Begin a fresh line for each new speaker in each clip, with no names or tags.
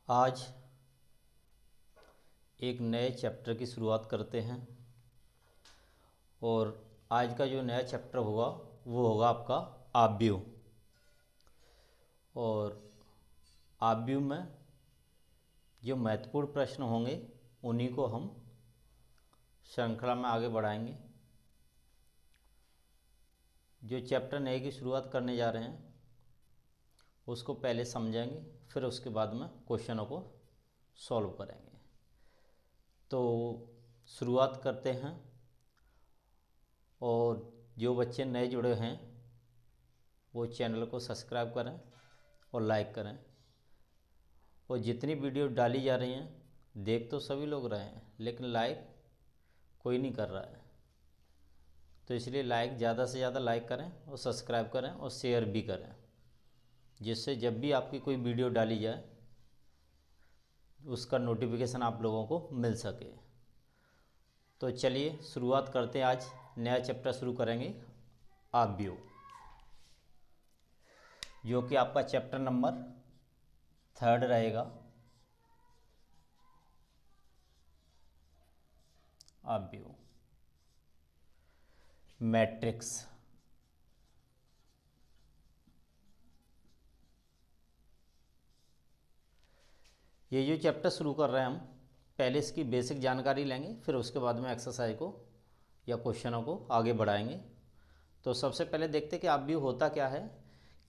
आज एक नए चैप्टर की शुरुआत करते हैं और आज का जो नया चैप्टर होगा वो होगा आपका आव्यूह। और आव्यूह में जो महत्वपूर्ण प्रश्न होंगे उन्हीं को हम श्रृंखला में आगे बढ़ाएंगे। जो चैप्टर नए की शुरुआत करने जा रहे हैं उसको पहले समझेंगे, फिर उसके बाद में क्वेश्चनों को सॉल्व करेंगे। तो शुरुआत करते हैं। और जो बच्चे नए जुड़े हैं वो चैनल को सब्सक्राइब करें और लाइक करें। और जितनी वीडियो डाली जा रही हैं देख तो सभी लोग रहे हैं, लेकिन लाइक कोई नहीं कर रहा है। तो इसलिए लाइक ज़्यादा से ज़्यादा लाइक करें और सब्सक्राइब करें और शेयर भी करें, जिससे जब भी आपकी कोई वीडियो डाली जाए उसका नोटिफिकेशन आप लोगों को मिल सके। तो चलिए शुरुआत करते हैं। आज नया चैप्टर शुरू करेंगे आव्यूह, जो कि आपका चैप्टर नंबर 3 रहेगा। आव्यूह मैट्रिक्स। ये जो चैप्टर शुरू कर रहे हैं हम पहले इसकी बेसिक जानकारी लेंगे, फिर उसके बाद में एक्सरसाइज को या क्वेश्चनों को आगे बढ़ाएंगे। तो सबसे पहले देखते हैं कि आव्यूह होता क्या है।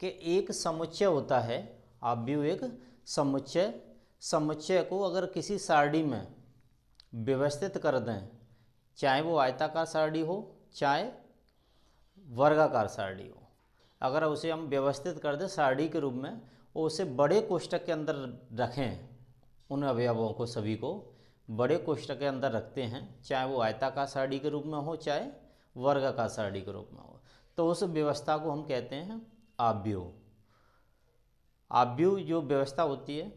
कि एक समुच्चय होता है। आव्यूह एक समुच्चय को अगर किसी सारणी में व्यवस्थित कर दें, चाहे वो आयताकार सारणी हो चाहे वर्गाकार सारणी हो, अगर उसे हम व्यवस्थित कर दें सारणी के रूप में और उसे बड़े कोष्ठक के अंदर रखें, उन अवयवों को सभी को बड़े कोष्ठक के अंदर रखते हैं, चाहे वो आयताकार सारणी के रूप में हो चाहे वर्गाकार सारणी के रूप में हो, तो उस व्यवस्था को हम कहते हैं आव्यूह। आव्यूह जो व्यवस्था होती है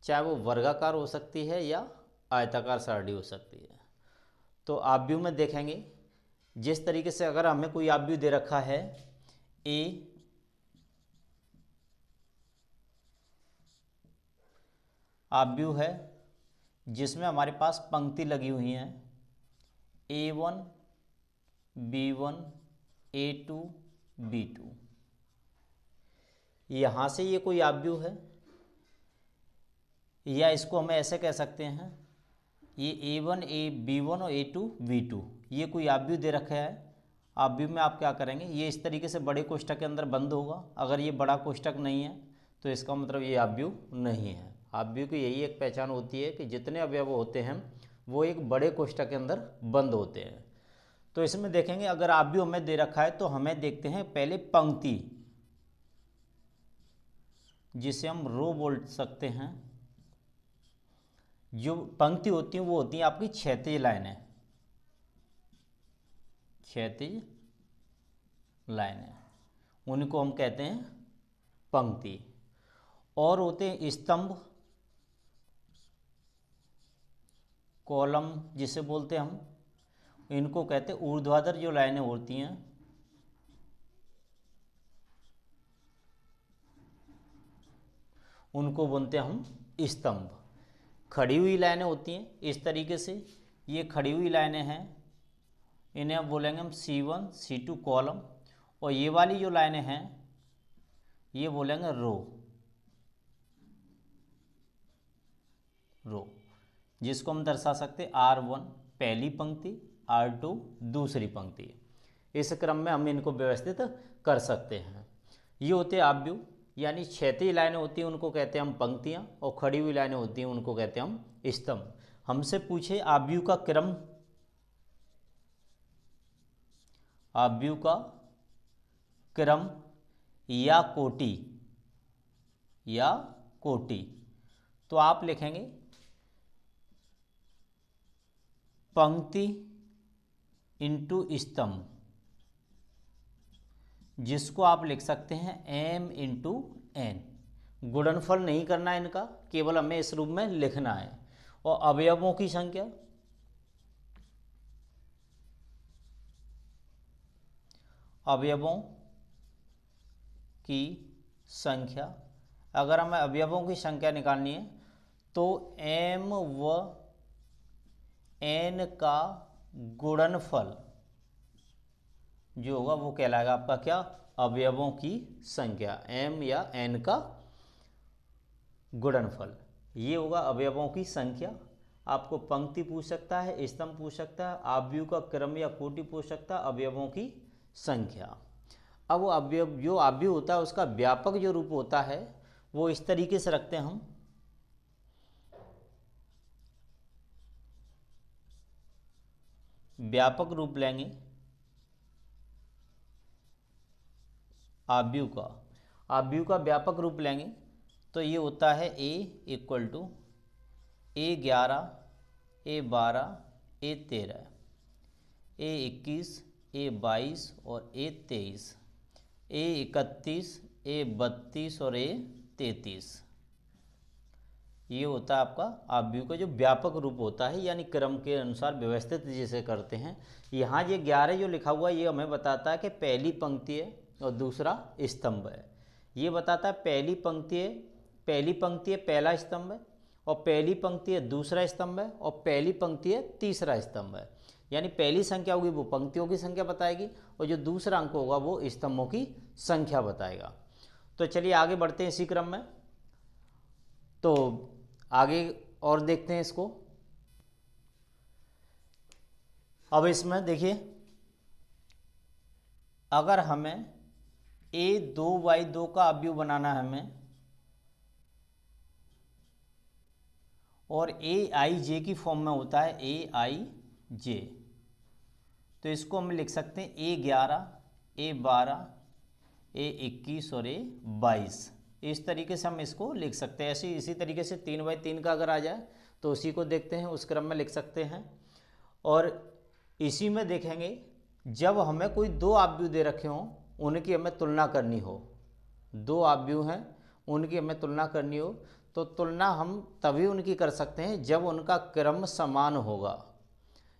चाहे वो वर्गाकार हो सकती है या आयताकार सारणी हो सकती है। तो आव्यूह में देखेंगे जिस तरीके से अगर हमें कोई आव्यूह दे रखा है ए आव्यूह है जिसमें हमारे पास पंक्ति लगी हुई हैं A1 B1 A2 B2। यहाँ से ये कोई आव्यूह है, या इसको हम ऐसे कह सकते हैं ये A1 B1 और A2 B2 ये कोई आव्यूह दे रखा है। आव्यूह में आप क्या करेंगे, ये इस तरीके से बड़े कोष्ठक के अंदर बंद होगा। अगर ये बड़ा कोष्ठक नहीं है तो इसका मतलब ये आव्यूह नहीं है। आव्यूह की यही एक पहचान होती है कि जितने अवयव होते हैं वो एक बड़े कोष्ठक के अंदर बंद होते हैं। तो इसमें देखेंगे अगर आव्यूह हमें दे रखा है तो हमें देखते हैं पहले पंक्ति, जिसे हम रो बोल सकते हैं। जो पंक्ति होती है वो होती है आपकी क्षैतिज लाइनें, क्षैतिज लाइनें, उनको हम कहते हैं पंक्ति। और होते हैं स्तंभ, कॉलम जिसे बोलते हैं हम, इनको कहते हैं ऊर्ध्वाधर जो लाइनें होती हैं उनको बोलते हैं हम स्तंभ। खड़ी हुई लाइनें होती हैं इस तरीके से, ये खड़ी हुई लाइनें हैं, इन्हें अब बोलेंगे हम C1 C2 कॉलम। और ये वाली जो लाइनें हैं ये बोलेंगे रो, जिसको हम दर्शा सकते R1 पहली पंक्ति, R2 दूसरी पंक्ति। इस क्रम में हम इनको व्यवस्थित कर सकते हैं। ये होते हैं आव्यूह, यानी क्षैतिज लाइनें होती हैं उनको कहते हैं हम पंक्तियाँ, और खड़ी हुई लाइनें होती हैं उनको कहते हैं हम स्तंभ। हमसे पूछे आव्यूह का क्रम, आव्यूह का क्रम या कोटि, तो आप लिखेंगे पंक्ति इंटू स्तंभ, जिसको आप लिख सकते हैं M इंटू N। गुणनफल नहीं करना है इनका, केवल हमें इस रूप में लिखना है। और अवयवों की संख्या, अवयवों की संख्या, अगर हमें अवयवों की संख्या निकालनी है तो m व n का गुणनफल जो होगा वो कहलाएगा आपका क्या, अवयवों की संख्या, m या n का गुणनफल, ये होगा अवयवों की संख्या। आपको पंक्ति पूछ सकता है, स्तंभ पूछ सकता है, आव्यूह का क्रम या कोटि पूछ सकता है, अवयवों की संख्या। अब वो अवयव जो आव्यूह होता है उसका व्यापक जो रूप होता है वो इस तरीके से रखते हैं हम। व्यापक रूप लेंगे आव्यूह का, आव्यूह का व्यापक रूप लेंगे तो ये होता है a equal to A11, A12, A13, A21, A22 और A23, A31, A32 और A33। ये होता है आपका आव्यूह का जो व्यापक रूप होता है, यानी क्रम के अनुसार व्यवस्थित जिसे करते हैं। यहाँ ये 11 जो लिखा हुआ है ये हमें बताता है कि पहली पंक्ति है और दूसरा स्तंभ है। ये बताता है पहली पंक्ति है पहला स्तंभ है, और पहली पंक्ति है दूसरा स्तंभ है, और पहली पंक्ति है तीसरा स्तंभ है। यानी पहली संख्या होगी वो पंक्तियों की संख्या बताएगी, और जो दूसरा अंक होगा वो स्तंभों की संख्या बताएगा। तो चलिए आगे बढ़ते हैं इसी क्रम में। तो आगे और देखते हैं इसको। अब इसमें देखिए, अगर हमें a2/2 का अवयव बनाना है हमें, और aij की फॉर्म में होता है aij, तो इसको हम लिख सकते हैं a11, a12, a21 और a22। इस तरीके से हम इसको लिख सकते हैं। ऐसे इसी तरीके से 3/3 का अगर आ जाए तो उसी को देखते हैं, उस क्रम में लिख सकते हैं। और इसी में देखेंगे जब हमें कोई दो आव्यूह दे रखे हों, उनकी हमें तुलना करनी हो, दो आव्यूह हैं उनकी हमें तुलना करनी हो, तो तुलना हम तभी उनकी कर सकते हैं जब उनका क्रम समान होगा।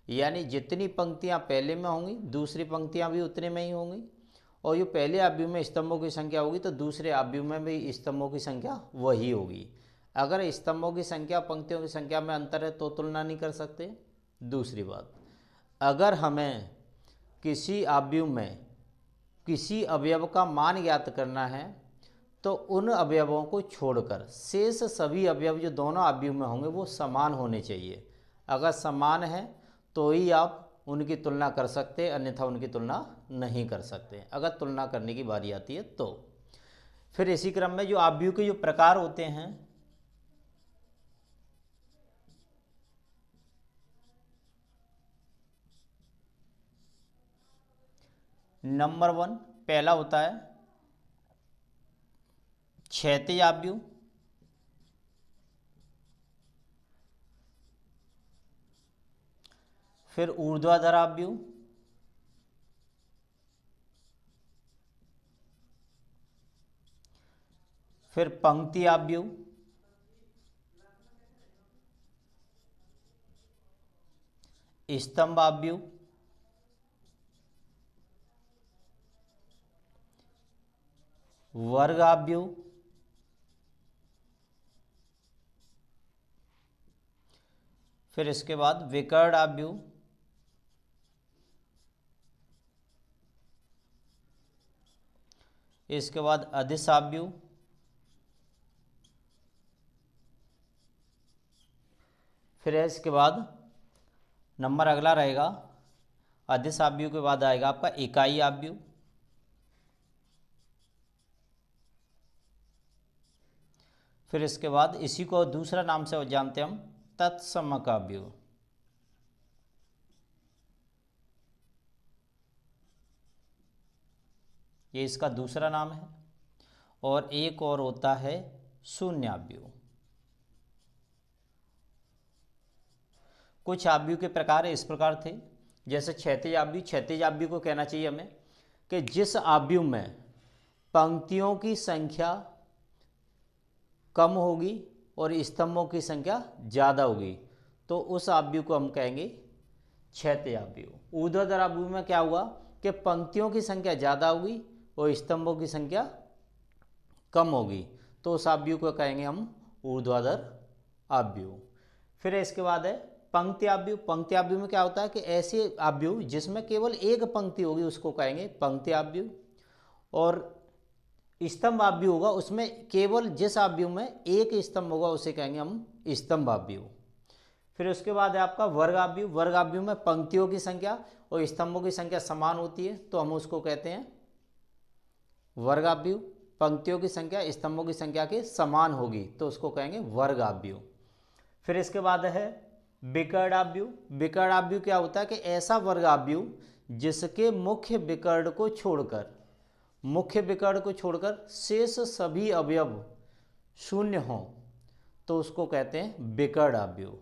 यानी जितनी पंक्तियां पहले में होंगी दूसरी पंक्तियां भी उतने में ही होंगी, और जो पहले आव्यूह में स्तंभों की संख्या होगी तो दूसरे आव्यूह में भी स्तंभों की संख्या वही होगी। अगर स्तंभों की संख्या पंक्तियों की संख्या में अंतर है तो तुलना नहीं कर सकते। दूसरी बात, अगर हमें किसी आव्यूह में किसी अवयव का मान ज्ञात करना है तो उन अवयवों को छोड़कर शेष सभी अवयव जो दोनों आव्यूह में होंगे वो समान होने चाहिए। अगर समान है तो ही आप उनकी तुलना कर सकते हैं, अन्यथा उनकी तुलना नहीं कर सकते अगर तुलना करने की बारी आती है तो। फिर इसी क्रम में जो आव्यूह के जो प्रकार होते हैं, नंबर 1 पहला होता है क्षैतिज आव्यूह, फिर ऊर्ध्वाधर आव्यूह, फिर पंक्ति आव्यूह, स्तंभ आव्यूह, वर्ग आव्यूह, फिर इसके बाद विकर्ण आव्यूह, इसके बाद अदिश आव्यूह, फिर इसके बाद नंबर अगला रहेगा, अदिश आव्यूह के बाद आएगा आपका इकाई आव्यूह, फिर इसके बाद इसी को दूसरा नाम से जानते हैं हम तत्समक आव्यूह, ये इसका दूसरा नाम है। और एक और होता है शून्य आव्यूह। कुछ आव्यूह के प्रकार इस प्रकार थे, जैसे क्षैतिज आव्यूह। क्षैतिज आव्यूह को कहना चाहिए हमें कि जिस आव्यूह में पंक्तियों की संख्या कम होगी और स्तंभों की संख्या ज़्यादा होगी तो उस आव्यूह को हम कहेंगे क्षैतिज आव्यूह। ऊर्ध्वाधर आव्यूह में क्या हुआ कि पंक्तियों की संख्या ज़्यादा होगी और स्तंभों की संख्या कम होगी तो उस आव्यूह को कहेंगे हम ऊर्ध्वाधर आव्यूह। फिर इसके बाद है पंक्ति आव्यूह। पंक्ति आव्यूह में क्या होता है कि ऐसे आव्यूह जिसमें केवल एक पंक्ति होगी उसको कहेंगे पंक्ति आव्यूह। और स्तंभ आव्यूह होगा, उसमें केवल जिस आव्यूह में एक स्तंभ होगा उसे कहेंगे हम स्तंभ आव्यूह। फिर उसके बाद है आपका वर्ग आव्यूह। वर्ग आव्यूह में पंक्तियों की संख्या और स्तंभों की संख्या समान होती है तो हम उसको कहते हैं वर्ग आव्यूह। पंक्तियों की संख्या स्तंभों की संख्या के समान होगी तो उसको कहेंगे वर्ग आव्यूह। फिर इसके बाद है विकर्ण आव्यूह। विकर्ण आव्यूह क्या होता है कि ऐसा वर्ग आव्यूह जिसके मुख्य विकर्ण को छोड़कर शेष सभी अवयव शून्य हों तो उसको कहते हैं विकर्ण आव्यूह।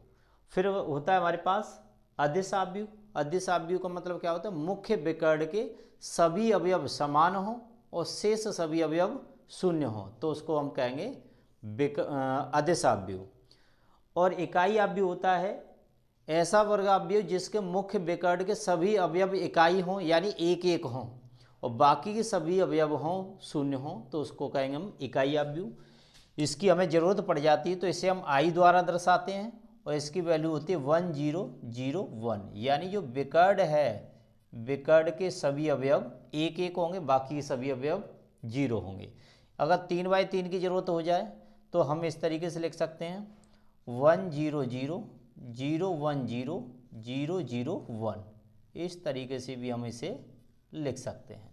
फिर होता है हमारे पास अदिश आव्यूह। अदिश आव्यूह का मतलब क्या होता है, मुख्य विकर्ण के सभी अवयव समान हों और शेष सभी अवयव शून्य हों तो उसको हम कहेंगे अदिश आव्यूह। और इकाई आव्यूह होता है ऐसा वर्ग आव्यूह जिसके मुख्य विकर्ण के सभी अवयव इकाई हों यानी एक एक हों और बाकी के सभी अवयव हों शून्य हों तो उसको कहेंगे हम इकाई आव्यूह। इसकी हमें ज़रूरत पड़ जाती है तो इसे हम आई द्वारा दर्शाते हैं और इसकी वैल्यू होती है 1001 यानी जो विकर्ण है विकर्ण के सभी अवयव एक एक होंगे बाकी के सभी अवयव 0 होंगे। अगर 3/3 की ज़रूरत हो जाए तो हम इस तरीके से लिख सकते हैं 100010001। इस तरीके से भी हम इसे लिख सकते हैं।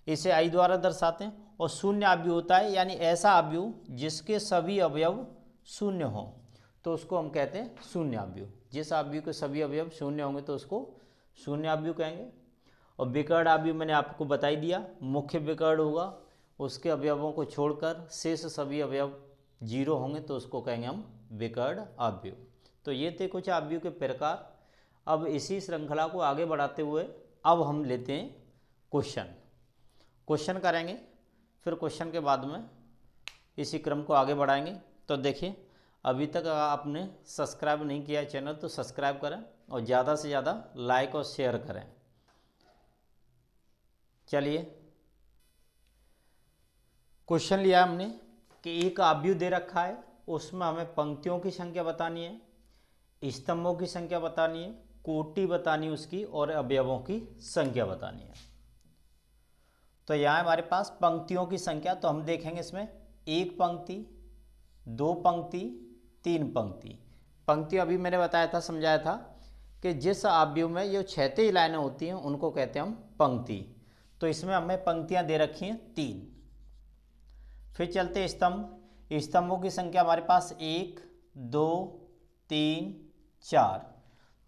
इसे आई द्वारा दर्शाते हैं। और शून्य आव्यूह होता है यानी ऐसा आव्यूह जिसके सभी अवयव शून्य हों तो उसको हम कहते हैं शून्य आव्यूह। जिस आव्यूह के सभी अवयव शून्य होंगे तो उसको शून्य आव्यूह कहेंगे। और विकर्ण आव्यूह मैंने आपको बता ही दिया, मुख्य विकर्ण होगा उसके अवयवों को छोड़कर शेष सभी अवयव 0 होंगे तो उसको कहेंगे हम विकर्ण आव्यूह। तो ये थे कुछ आव्यूह के प्रकार। अब इसी श्रृंखला को आगे बढ़ाते हुए अब हम लेते हैं क्वेश्चन करेंगे, फिर क्वेश्चन के बाद में इसी क्रम को आगे बढ़ाएंगे। तो देखिए, अभी तक आपने सब्सक्राइब नहीं किया है चैनल तो सब्सक्राइब करें और ज़्यादा से ज़्यादा लाइक और शेयर करें। चलिए, क्वेश्चन लिया हमने कि एक आव्यूह दे रखा है, उसमें हमें पंक्तियों की संख्या बतानी है, स्तंभों की संख्या बतानी है, कोटि बतानी उसकी और अवयवों की संख्या बतानी है। तो यहाँ हमारे पास पंक्तियों की संख्या, तो हम देखेंगे इसमें एक पंक्ति, दो पंक्ति, तीन पंक्ति। पंक्ति अभी मैंने बताया था, समझाया था कि जिस आव्यूह में ये क्षैतिज लाइनें होती हैं उनको कहते हैं हम पंक्ति। तो इसमें हमें पंक्तियाँ दे रखी हैं 3। फिर चलते स्तंभ। स्तंभों की संख्या हमारे पास 1 2 3 4।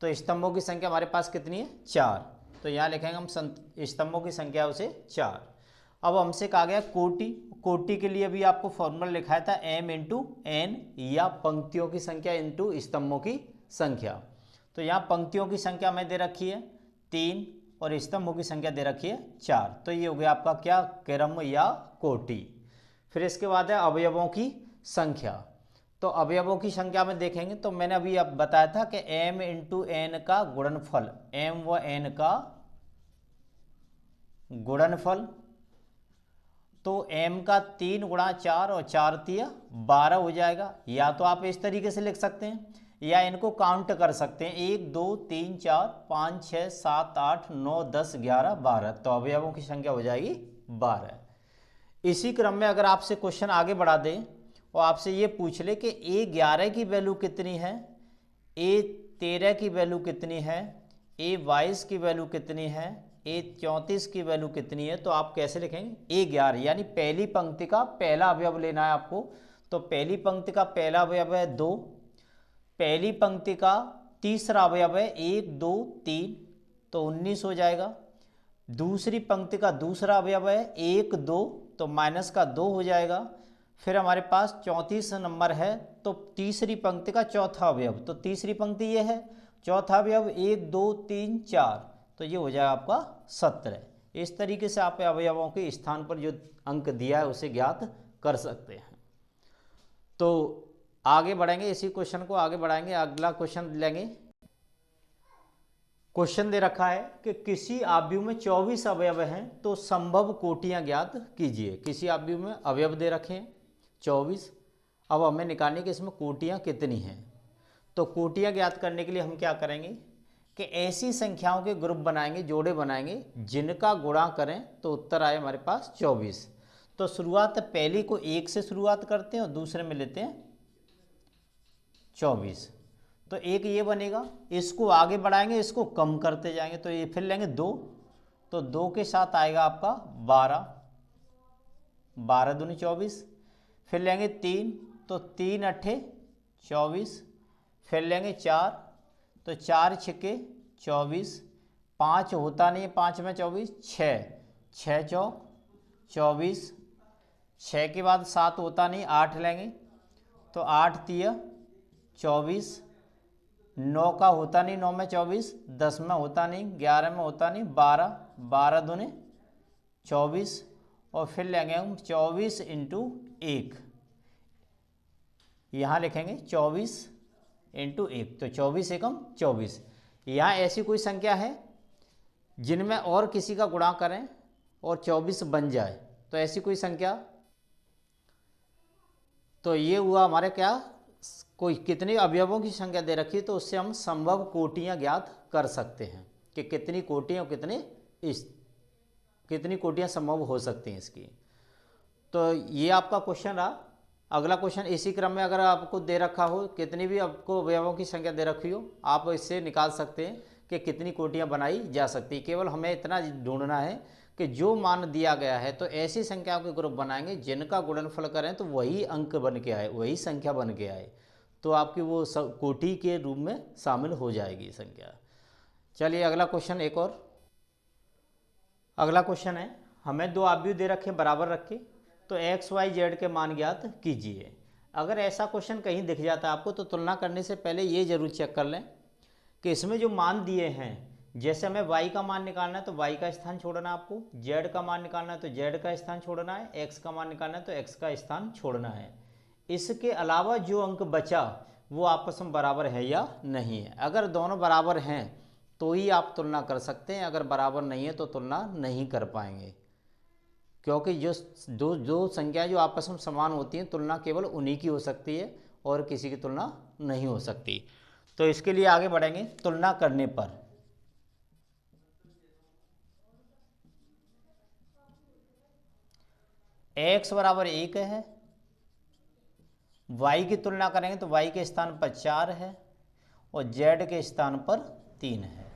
तो स्तंभों की संख्या हमारे पास कितनी है? 4। तो यहाँ लिखेंगे हम स्तंभों की संख्या उसे 4। अब हमसे कहा गया कोटि। कोटि के लिए भी आपको फॉर्मूला लिखाया था m × n या पंक्तियों की संख्या इंटू स्तंभों की संख्या। तो यहाँ पंक्तियों की संख्या हमें दे रखी है 3 और स्तंभों की संख्या दे रखी है 4। तो ये हो गया आपका क्या? क्रम या कोटि। फिर इसके बाद है अवयवों की संख्या। तो अवयवों की संख्या में देखेंगे तो मैंने अभी अब बताया था कि m × n का गुणनफल, m व n का गुणनफल। तो m का 3 × 4 और 4 × 12 हो जाएगा। या तो आप इस तरीके से लिख सकते हैं या इनको काउंट कर सकते हैं 1 2 3 4 5 6 7 8 9 10 11 12। तो अवयवों की संख्या हो जाएगी 12। इसी क्रम में अगर आपसे क्वेश्चन आगे बढ़ा दें और आपसे ये पूछ ले कि A11 की वैल्यू कितनी है, A13 की वैल्यू कितनी है, A22 की वैल्यू कितनी है, A34 की वैल्यू कितनी है, तो आप कैसे लिखेंगे? A11 यानी पहली पंक्ति का पहला अवयव लेना है आपको। तो पहली पंक्ति का पहला अवयव है 2, पहली पंक्ति का तीसरा अवयव है 1 2 3, तो 19 हो जाएगा। दूसरी पंक्ति का दूसरा अवयव है 1 2, तो माइनस का 2 हो जाएगा। फिर हमारे पास 34 नंबर है, तो तीसरी पंक्ति का चौथा अवयव, तो तीसरी पंक्ति ये है, चौथा अवयव 1 2 3 4, तो ये हो जाएगा आपका 17। इस तरीके से आप अवयवों के स्थान पर जो अंक दिया है उसे ज्ञात कर सकते हैं। तो आगे बढ़ेंगे, इसी क्वेश्चन को आगे बढ़ाएंगे। अगला क्वेश्चन लेंगे। क्वेश्चन दे रखा है कि किसी आव्यूह में 24 अवयव हैं तो संभव कोटियां ज्ञात कीजिए। किसी आव्यूह में अवयव दे रखे हैं 24, अब हमें निकालनी कि इसमें कोटियाँ कितनी हैं। तो कोटियाँ ज्ञात करने के लिए हम क्या करेंगे कि ऐसी संख्याओं के ग्रुप बनाएंगे, जोड़े बनाएंगे जिनका गुणा करें तो उत्तर आए हमारे पास 24। तो शुरुआत पहली को 1 से शुरुआत करते हैं और दूसरे में लेते हैं 24। तो एक ये बनेगा, इसको आगे बढ़ाएंगे, इसको कम करते जाएंगे, तो ये फिर लेंगे 2, तो 2 के साथ आएगा आपका 12, 12 दूनी 24। फिर लेंगे 3, तो 3 अट्ठे 24। फिर लेंगे 4, तो 4 छिक्के 24। 5 होता नहीं है, 5 में 24, 6, 6 चौक 24। 6 के बाद 7 होता नहीं, 8 लेंगे, तो 8 तिया 24। 9 का होता नहीं, 9 में 24। 10 में होता नहीं, 11 में होता नहीं, 12, 12 दूने 24। और फिर लेंगे हम 24 इंटू 1, यहाँ लिखेंगे 24 इंटू 1, तो 24 एकम 24। यहाँ ऐसी कोई संख्या है जिनमें और किसी का गुणा करें और 24 बन जाए, तो ऐसी कोई संख्या, तो ये हुआ हमारे क्या, कोई कितने अवयवों की संख्या दे रखी है, तो उससे हम संभव कोटियाँ ज्ञात कर सकते हैं कि कितनी कोटियाँ और कितनी कोटियाँ संभव हो सकती हैं इसकी। तो ये आपका क्वेश्चन रहा। अगला क्वेश्चन इसी क्रम में अगर आपको दे रखा हो, कितनी भी आपको अवयवों की संख्या दे रखी हो, आप इससे निकाल सकते हैं कि कितनी कोटियाँ बनाई जा सकती। केवल हमें इतना ढूंढना है कि जो मान दिया गया है तो ऐसी संख्याओं के ग्रुप बनाएंगे जिनका गुणनफल करें तो वही अंक बन के आए, वही संख्या बन के आए, तो आपकी वो कोटि के रूप में शामिल हो जाएगी संख्या। चलिए अगला क्वेश्चन एक और। अगला क्वेश्चन है, हमें दो आव्यूह दे रखे बराबर रखे, तो एक्स वाई जेड के मान ज्ञात कीजिए। अगर ऐसा क्वेश्चन कहीं दिख जाता है आपको, तो तुलना करने से पहले ये जरूर चेक कर लें कि इसमें जो मान दिए हैं, जैसे हमें y का मान निकालना है तो y का स्थान छोड़ना है आपको, z का मान निकालना है तो z का स्थान छोड़ना है, x का मान निकालना है तो x का स्थान छोड़ना है। इसके अलावा जो अंक बचा वो आपस में बराबर है या नहीं है। अगर दोनों बराबर हैं तो ही आप तुलना कर सकते हैं, अगर बराबर नहीं है तो तुलना नहीं कर पाएंगे, क्योंकि जो दो संख्याएं जो आपस में समान होती हैं तुलना केवल उन्हीं की हो सकती है और किसी की तुलना नहीं हो सकती। तो इसके लिए आगे बढ़ेंगे। तुलना करने पर x बराबर 1 है, y की तुलना करेंगे तो y के स्थान पर 4 है और z के स्थान पर 3 है,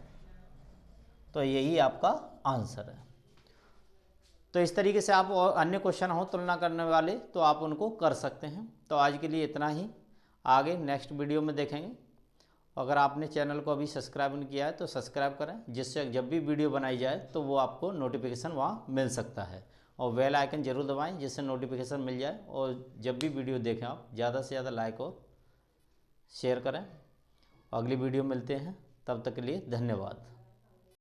तो यही आपका आंसर है। तो इस तरीके से आप और अन्य क्वेश्चन हो तुलना करने वाले तो आप उनको कर सकते हैं। तो आज के लिए इतना ही, आगे नेक्स्ट वीडियो में देखेंगे। अगर आपने चैनल को अभी सब्सक्राइब नहीं किया है तो सब्सक्राइब करें, जिससे जब भी वीडियो बनाई जाए तो वो आपको नोटिफिकेशन वहाँ मिल सकता है, और बेल आइकन जरूर दबाएं जिससे नोटिफिकेशन मिल जाए, और जब भी वीडियो देखें आप ज़्यादा से ज़्यादा लाइक और शेयर करें। अगली वीडियो मिलते हैं, तब तक के लिए धन्यवाद।